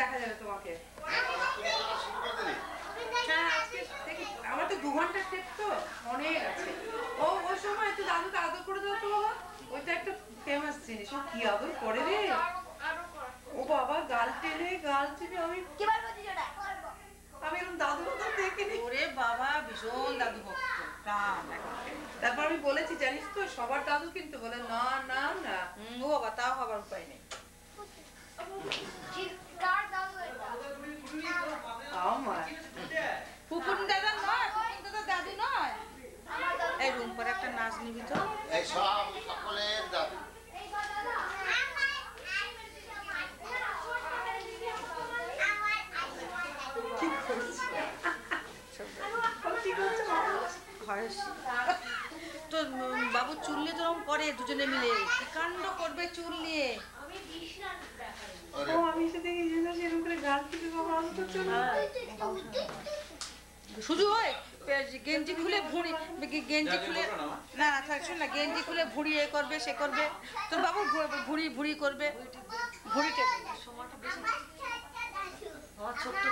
দেখা যাবে তোমাকে। হ্যাঁ আজকে দেখি, আমার তো 2 ঘন্টার ট্রিপ তো অনেক আছে। ওই সময় একটু দাদুকে আদর করে দাও তো বাবা, ওইটা একটা ফেমাস জিনিস। ও কি আদর করে রে, ও বাবা গাল টেনে আমি এরকম দাদু দেখিনি। ওরে বাবা ভীষণ দাদু ভক্ত, তারপর আমি বলেছি জানিস তো সবার দাদু কিন্তু বলে না না না। ও বাবা তাও হবার উপায় নেই। ফুকুন দাদা নয়, ফুকুন দাদা দাদু নয়। এই রুম করে একটা নাচ নিবি তো। এই সব সকলের দাদু। তো বাবু চুল নিয়ে যেরকম করে দুজনে মিলে কি কাণ্ড করবে চুল নিয়ে। আমি সাথে সেরকম করে গাল থেকে শুধু হয় গেঞ্জি খুলে ভুঁড়ি, গেঞ্জি খুলে না থাক শোন না, গেঞ্জি খুলে ভুঁড়ি এ করবে সে করবে, তোর বাবু ভুঁড়ি ভুঁড়ি করবে, ভুঁড়িটা সময়টা বেশি ছোট্ট